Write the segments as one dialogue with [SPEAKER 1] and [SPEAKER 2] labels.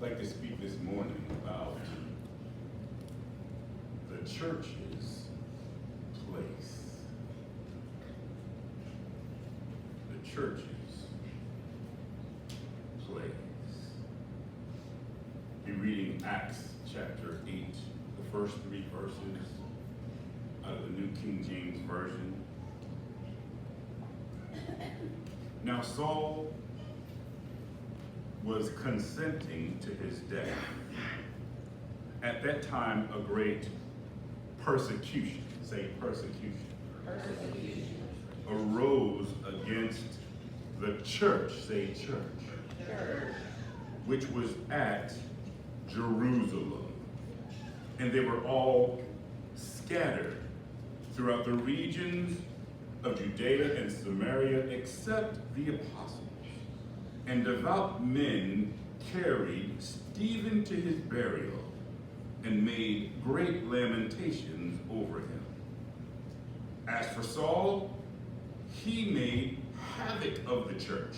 [SPEAKER 1] I'd like to speak this morning about the church's place. The church's place. Be reading Acts chapter 8, the first 3 verses out of the New King James Version. Now Saul was consenting to his death. At that time, a great persecution, say persecution, arose against the church, say church, which was at Jerusalem. And they were all scattered throughout the regions of Judea and Samaria, except the apostles. And devout men carried Stephen to his burial and made great lamentations over him. As for Saul, he made havoc of the church,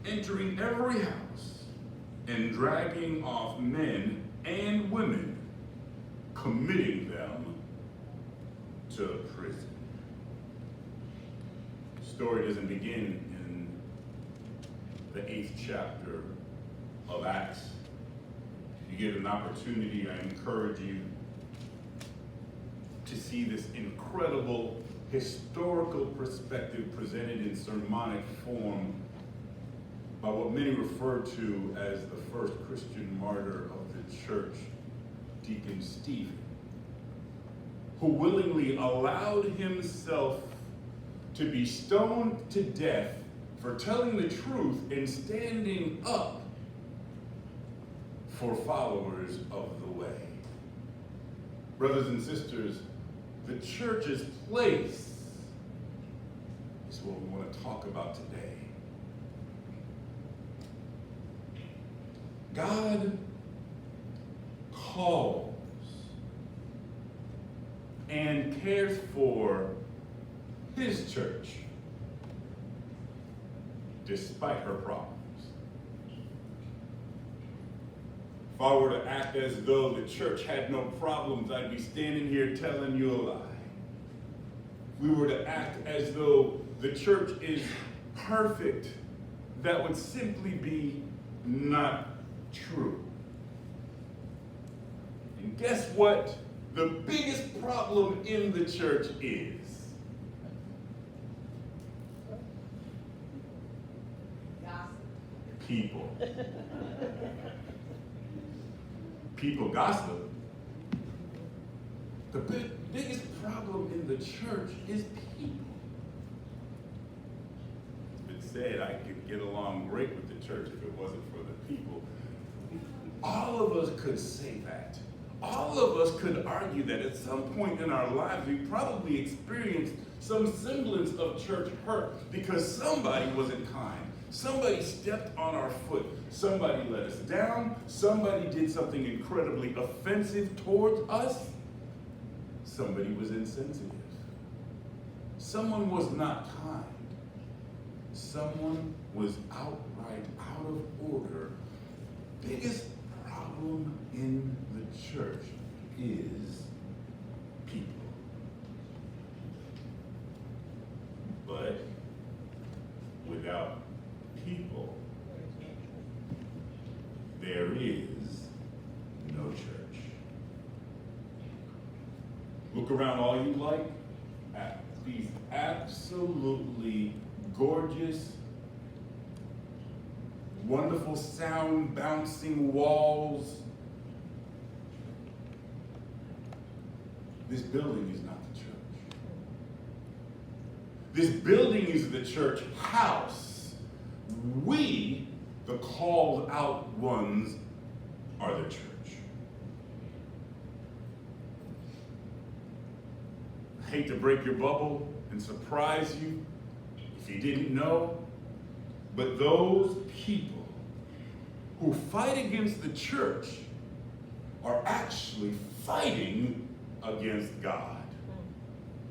[SPEAKER 1] entering every house and dragging off men and women, committing them to prison. The story doesn't begin in the 8th chapter of Acts. If you get an opportunity, I encourage you to see this incredible historical perspective presented in sermonic form by what many refer to as the first Christian martyr of the church, Deacon Stephen, who willingly allowed himself to be stoned to death for telling the truth and standing up for followers of the way. Brothers and sisters, the church's place is what we want to talk about today. God calls and cares for his church despite her problems. If I were to act as though the church had no problems, I'd be standing here telling you a lie. If we were to act as though the church is perfect, that would simply be not true. And guess what the biggest problem in the church is? People. People gossip. The biggest problem in the church is people. It's been said I could get along great with the church if it wasn't for the people. All of us could say that. All of us could argue that at some point in our lives we probably experienced some semblance of church hurt because somebody wasn't kind. Somebody stepped on our foot. Somebody let us down. Somebody did something incredibly offensive towards us. Somebody was insensitive. Someone was not kind. Someone was outright out of order. Biggest problem in the church is people. But without people, there is no church. Look around all you like at these absolutely gorgeous, wonderful sound bouncing walls. This building is not the church. This building is the church house. We, the called out ones, are the church. I hate to break your bubble and surprise you if you didn't know, but those people who fight against the church are actually fighting against God.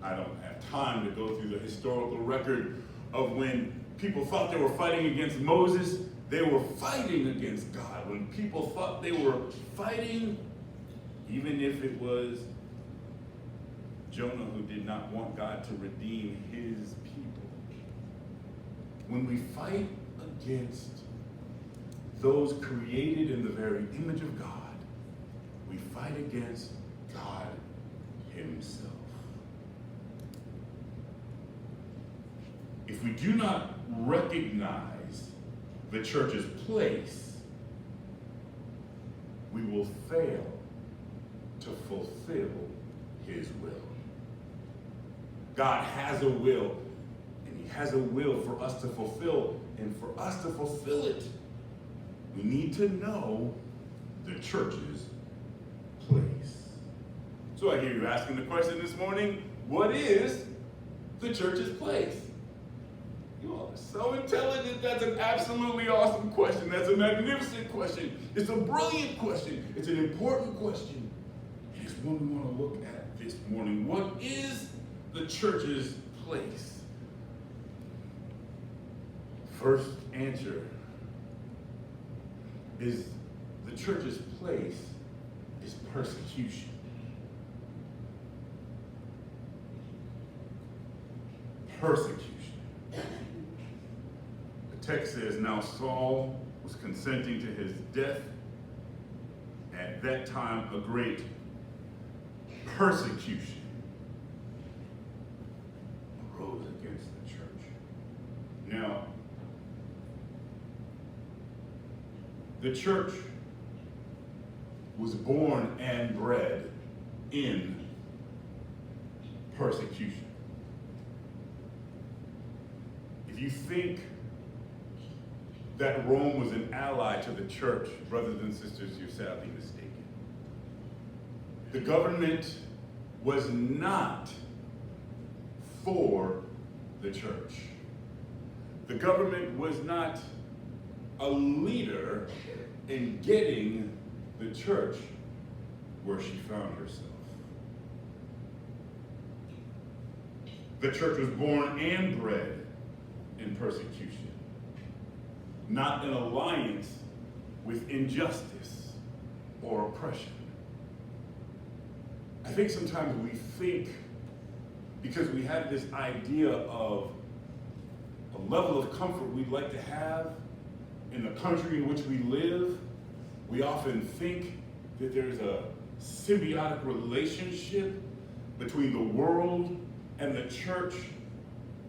[SPEAKER 1] I don't have time to go through the historical record of when people thought they were fighting against Moses They were fighting against God. When people thought they were fighting, even if it was Jonah who did not want God to redeem his people. When we fight against those created in the very image of God, we fight against God himself. If we do not recognize the church's place, we will fail to fulfill his will. God has a will, and he has a will for us to fulfill, and for us to fulfill it, we need to know the church's place. So I hear you asking the question this morning, what is the church's place? You all are so intelligent. That's an absolutely awesome question. That's a magnificent question. It's a brilliant question. It's an important question. And it's one we want to look at this morning. What is the church's place? First answer is the church's place is persecution. Persecution. The text says, now Saul was consenting to his death. At that time, a great persecution arose against the church. Now, the church was born and bred in persecution. If you think that Rome was an ally to the church, brothers and sisters, you're sadly mistaken. The government was not for the church. The government was not a leader in getting the church where she found herself. The church was born and bred in persecution, not an alliance with injustice or oppression. I think sometimes we think, because we have this idea of a level of comfort we'd like to have in the country in which we live, we often think that there's a symbiotic relationship between the world and the church,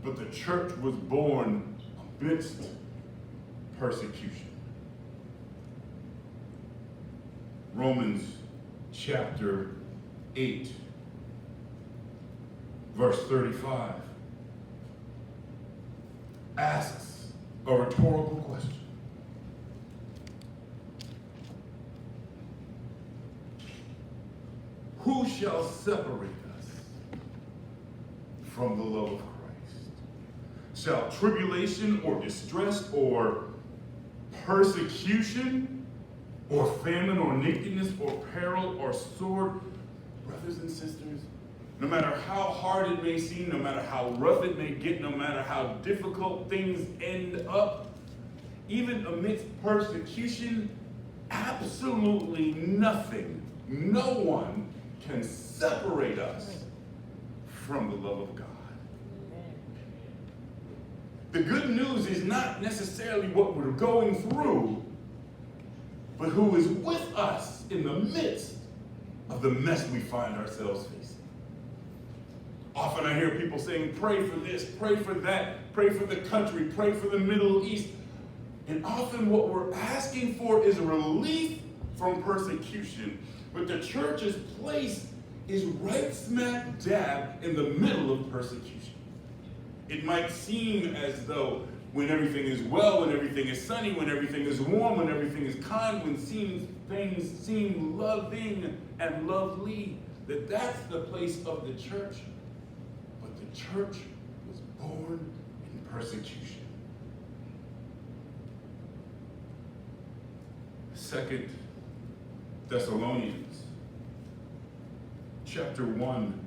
[SPEAKER 1] but the church was born amidst persecution. Romans chapter 8, verse 35 asks a rhetorical question. Who shall separate us from the love of Christ? Shall tribulation or distress or persecution or famine or nakedness or peril or sword? Brothers and sisters, no matter how hard it may seem, no matter how rough it may get, no matter how difficult things end up, even amidst persecution, absolutely nothing, no one can separate us from the love of God. The good news is not necessarily what we're going through, but who is with us in the midst of the mess we find ourselves facing. Often I hear people saying, pray for this, pray for that, pray for the country, pray for the Middle East. And often what we're asking for is relief from persecution. But the church's place is right smack dab in the middle of persecution. It might seem as though when everything is well, when everything is sunny, when everything is warm, when everything is kind, when things seem loving and lovely, that's the place of the church. But the church was born in persecution. 2 Thessalonians chapter 1,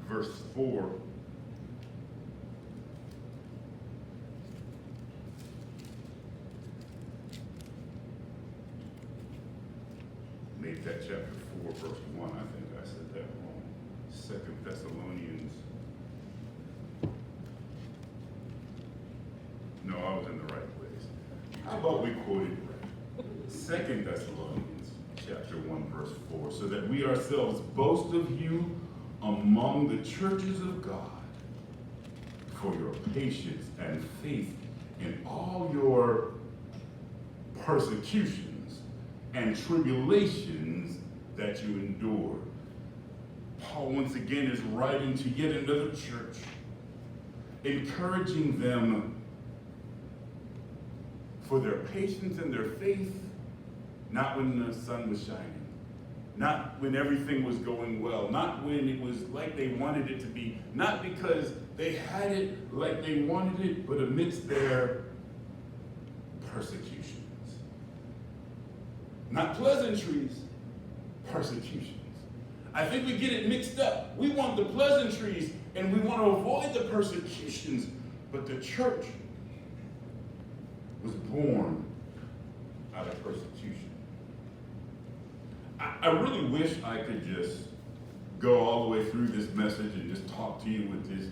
[SPEAKER 1] verse 4. chapter 4, verse 1. I think I said that wrong. 2 Thessalonians. No, I was in the right place. How about we quote it right? 2 Thessalonians chapter 1, verse 4. So that we ourselves boast of you among the churches of God for your patience and faith in all your persecutions and tribulations that you endure. Paul once again is writing to yet another church, encouraging them for their patience and their faith, not when the sun was shining, not when everything was going well, not when it was like they wanted it to be, not because they had it like they wanted it, but amidst their persecutions. Not pleasantries, persecutions. I think we get it mixed up. We want the pleasantries and we want to avoid the persecutions, but the church was born out of persecution. I really wish I could just go all the way through this message and just talk to you with this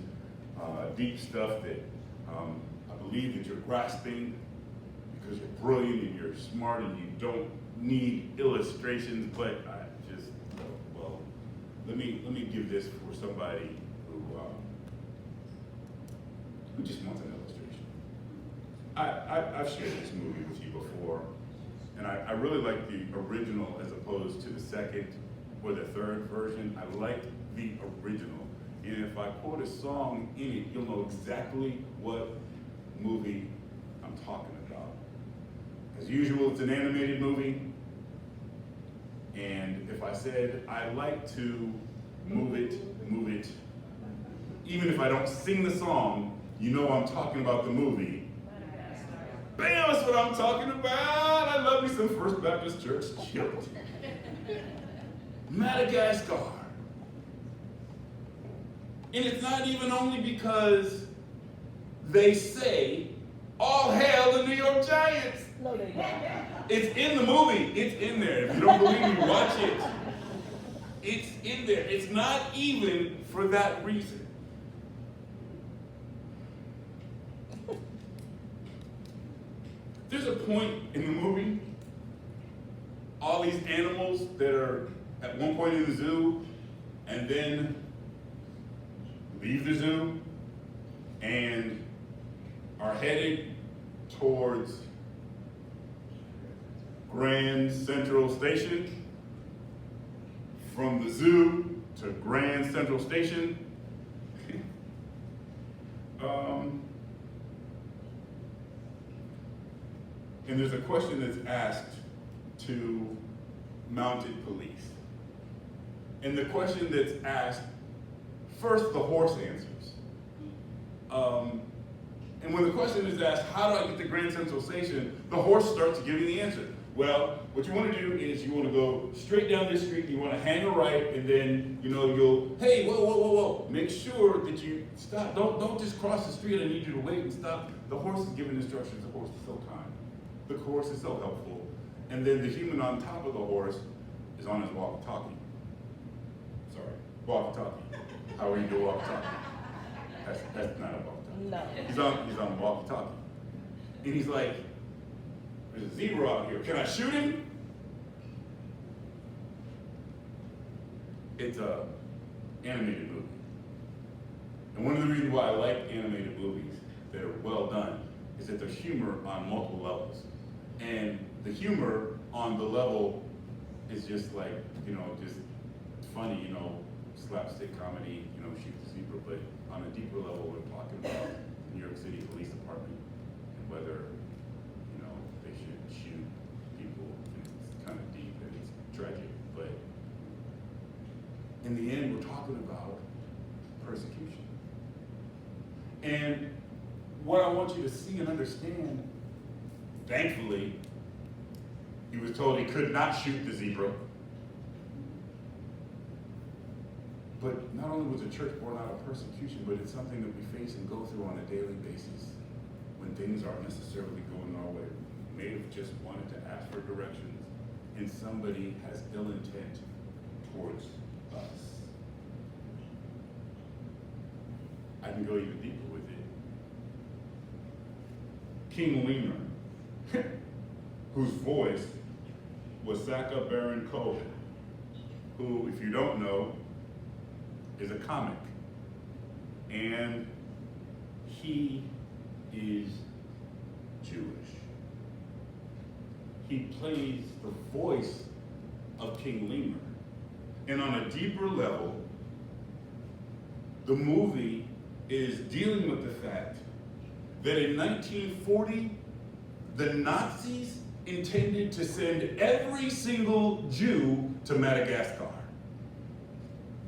[SPEAKER 1] deep stuff that I believe that you're grasping because you're brilliant and you're smart and you don't need illustrations, but I just, well, let me give this for somebody who just wants an illustration. I've shared this movie with you before, and I really like the original as opposed to the second or the third version. I like the original. And if I quote a song in it, you'll know exactly what movie I'm talking about. As usual, it's an animated movie. And if I said I like to move it, even if I don't sing the song, you know I'm talking about the movie. Bam, that's what I'm talking about. I love me some First Baptist Church children. Madagascar. And it's not even only because they say, all hail the New York Giants.
[SPEAKER 2] No, they don't.
[SPEAKER 1] It's in the movie. It's in there. If you don't believe me, watch it. It's in there. It's not even for that reason. There's a point in the movie, all these animals that are at one point in the zoo and then leave the zoo and are headed towards Grand Central Station. From the zoo to Grand Central Station. And there's a question that's asked to mounted police. And the question that's asked, first the horse answers. And when the question is asked, how do I get to Grand Central Station, the horse starts giving the answer. Well, what you want to do is you want to go straight down this street, you want to hang a right, and then, you'll, hey, whoa. Make sure that you stop. Don't just cross the street. I need you to wait and stop. The horse is giving instructions. The horse is so kind. The horse is so helpful. And then the human on top of the horse is on his walkie-talkie. Sorry, walkie-talkie. How are you doing walkie-talkie? That's not a walkie-talkie.
[SPEAKER 2] No.
[SPEAKER 1] He's on the walkie-talkie. And he's like, there's a zebra out here. Can I shoot him? It's a animated movie. And one of the reasons why I like animated movies that are well done is that there's humor on multiple levels. And the humor on the level is just like, just funny, slapstick comedy, shoot the zebra. But on a deeper level, we're talking about the New York City Police Department and whether they should shoot people. It's kind of deep and it's tragic, but in the end, we're talking about persecution. And what I want you to see and understand, thankfully, he was told he could not shoot the zebra. But not only was the church born out of persecution, but it's something that we face and go through on a daily basis when things aren't necessarily going our way. We may have just wanted to ask for directions, and somebody has ill intent towards us. I can go even deeper with it. King Lemuel, whose voice was Sacha Baron Cohen, who, if you don't know, is a comic. And he is Jewish. He plays the voice of King Lemuel. And on a deeper level, the movie is dealing with the fact that in 1940, the Nazis intended to send every single Jew to Madagascar.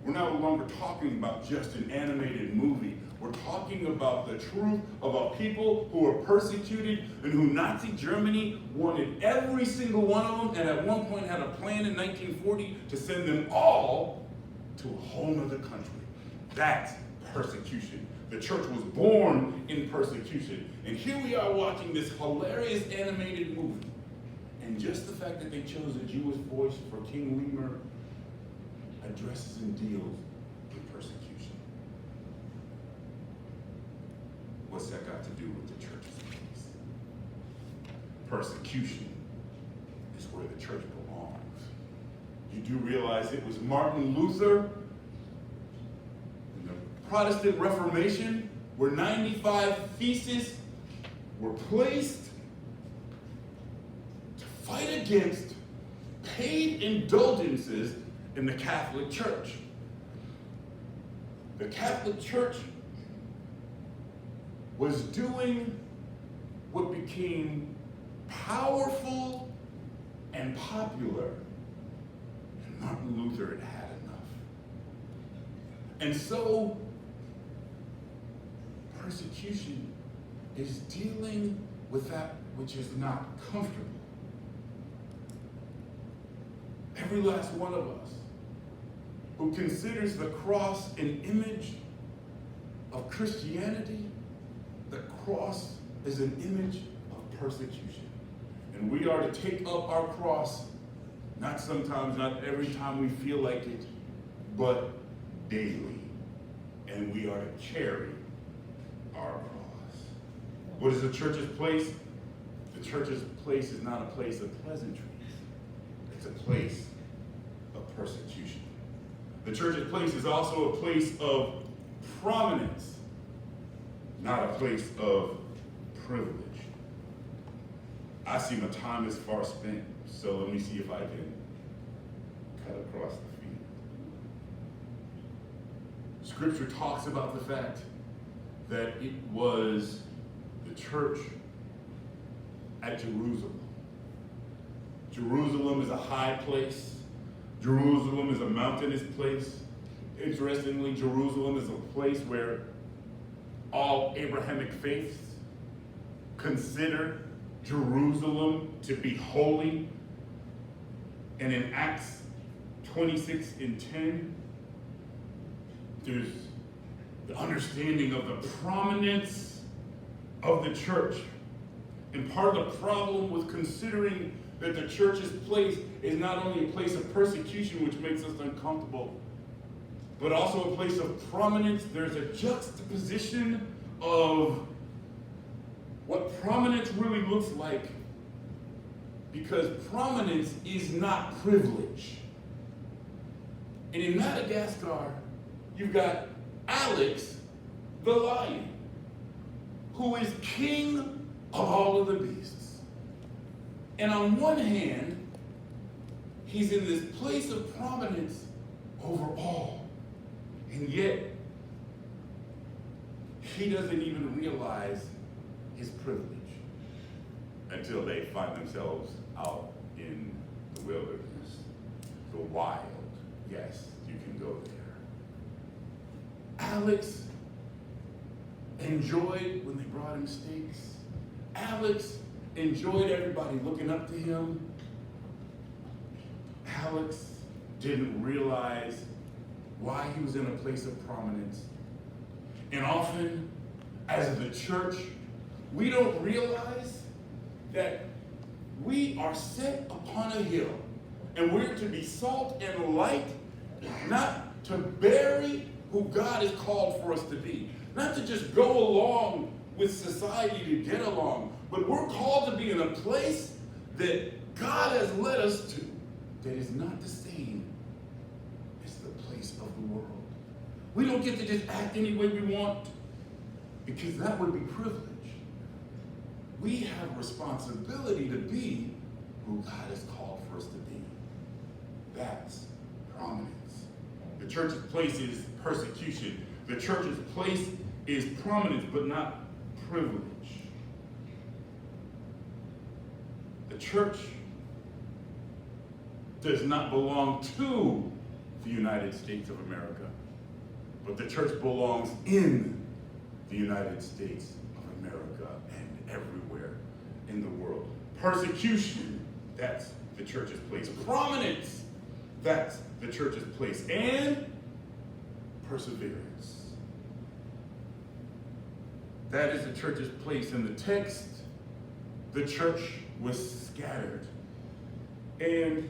[SPEAKER 1] We're no longer talking about just an animated movie. We're talking about the truth about people who were persecuted and who Nazi Germany wanted every single one of them, and at one point had a plan in 1940 to send them all to a whole other country. That's persecution. The church was born in persecution. And here we are watching this hilarious animated movie. And just the fact that they chose a Jewish voice for King Lemuel addresses and deals with persecution. What's that got to do with the church's place? Persecution is where the church belongs. You do realize it was Martin Luther in the Protestant Reformation where 95 theses were placed to fight against paid indulgences in the Catholic Church. The Catholic Church was doing what became powerful and popular, and Martin Luther had had enough. And so, persecution is dealing with that which is not comfortable. Every last one of us who considers the cross an image of Christianity, the cross is an image of persecution. And we are to take up our cross, not sometimes, not every time we feel like it, but daily. And we are to carry our cross. What is the church's place? The church's place is not a place of pleasantries. It's a place of persecution. The church's place is also a place of prominence, not a place of privilege. I see my time is far spent, so let me see if I can cut across the field. Scripture talks about the fact that it was the church at Jerusalem. Jerusalem is a high place. Jerusalem is a mountainous place. Interestingly, Jerusalem is a place where all Abrahamic faiths consider Jerusalem to be holy. And in Acts 26:10, there's the understanding of the prominence of the church. And part of the problem with considering that the church's place is not only a place of persecution, which makes us uncomfortable, but also a place of prominence. There's a juxtaposition of what prominence really looks like, because prominence is not privilege. And in Madagascar, you've got Alex the lion, who is king of all of the beasts. And on one hand, he's in this place of prominence over all. And yet, he doesn't even realize his privilege until they find themselves out in the wilderness, the wild. Yes, you can go there. Alex enjoyed when they brought him steaks. Alex enjoyed everybody looking up to him. Alex didn't realize why he was in a place of prominence. And often, as the church, we don't realize that we are set upon a hill. And we're to be salt and light, not to bury who God has called for us to be. Not to just go along with society to get along, but we're called to be in a place that God has led us to that is not the same as the place of the world. We don't get to just act any way we want, because that would be privilege. We have responsibility to be who God has called for us to be. That's prominence. The church's place is persecution. The church's place is prominence, but not privilege. The church does not belong to the United States of America, but the church belongs in the United States of America and everywhere in the world. Persecution, that's the church's place. Prominence, that's the church's place. And perseverance. That is the church's place. In the text, the church was scattered. And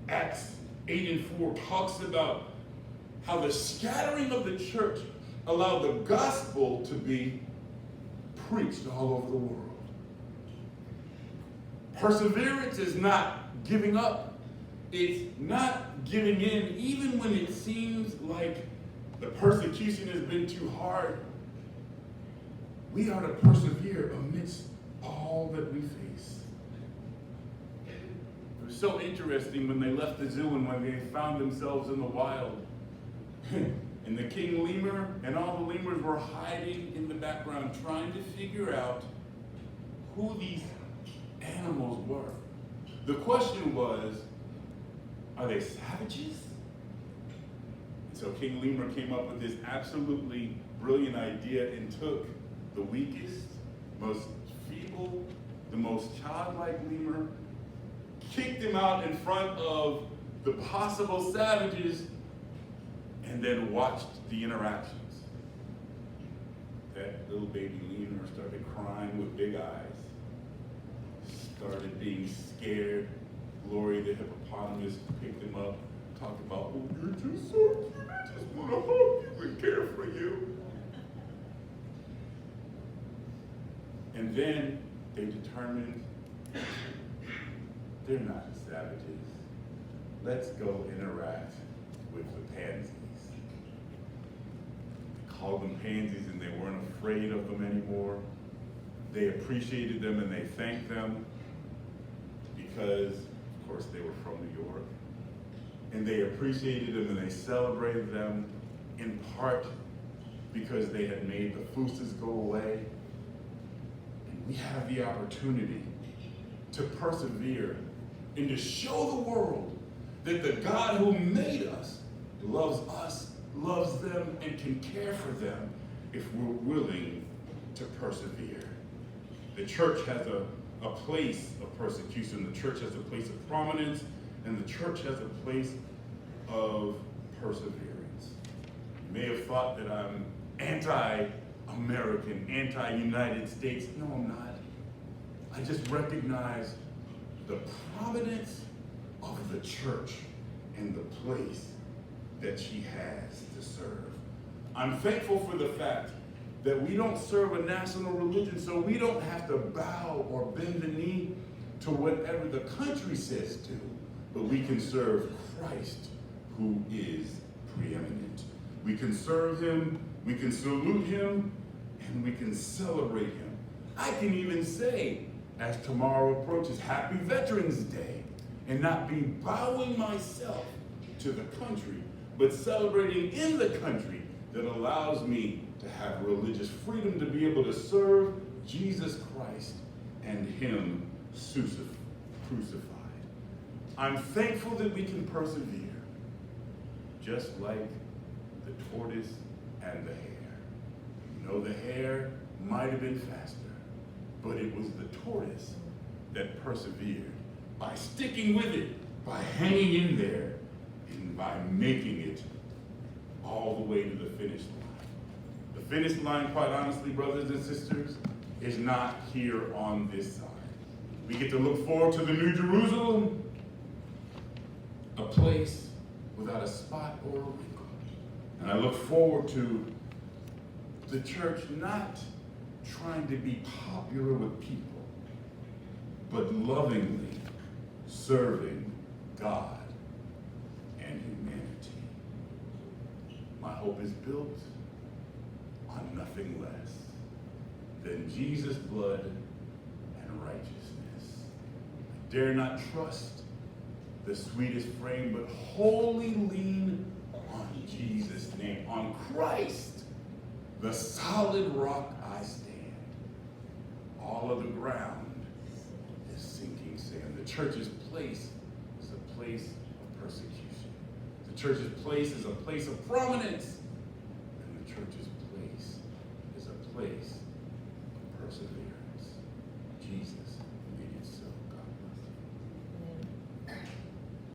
[SPEAKER 1] Acts 8 and 4 talks about how the scattering of the church allowed the gospel to be preached all over the world. Perseverance is not giving up. It's not giving in, even when it seems like the persecution has been too hard. We are to persevere amidst all that we face. It was so interesting when they left the zoo and when they found themselves in the wild. And the king lemur and all the lemurs were hiding in the background trying to figure out who these animals were. The question was, are they savages? And so King Lemur came up with this absolutely brilliant idea and took the weakest, most feeble, the most childlike lemur, kicked him out in front of the possible savages, and then watched the interactions. That little baby lemur started crying with big eyes, started being scared. Glory the hippopotamus picked him up, talked about, oh, you're just so cute, I just want to hug you and care for you. And then they determined they're not savages. Let's go interact with the pansies. They called them pansies and they weren't afraid of them anymore. They appreciated them and they thanked them because, of course, they were from New York. And they appreciated them and they celebrated them in part because they had made the foustas go away. And we have the opportunity to persevere and to show the world that the God who made us, loves them, and can care for them if we're willing to persevere. The church has a place of persecution. The church has a place of prominence, and the church has a place of perseverance. You may have thought that I'm anti-American, anti-United States. No, I'm not. I just recognize the prominence of the church and the place that she has to serve. I'm thankful for the fact that we don't serve a national religion, so we don't have to bow or bend the knee to whatever the country says to, but we can serve Christ, who is preeminent. We can serve him, we can salute him, and we can celebrate him. I can even say, as tomorrow approaches, Happy Veterans Day, and not be bowing myself to the country, but celebrating in the country that allows me to have religious freedom to be able to serve Jesus Christ and him crucified. I'm thankful that we can persevere, just like the tortoise and the hare. You know, the hare might have been faster, but it was the tortoise that persevered by sticking with it, by hanging in there, and by making it all the way to the finish line. The finish line, quite honestly, brothers and sisters, is not here on this side. We get to look forward to the New Jerusalem, a place without a spot or a wrinkle. And I look forward to the church not trying to be popular with people, but lovingly serving God and humanity. My hope is built on nothing less than Jesus' blood and righteousness. I dare not trust the sweetest frame, but wholly lean on Jesus' name, on Christ, the solid rock I stand. All of the ground is sinking sand. The church's place is a place of persecution. The church's place is a place of prominence.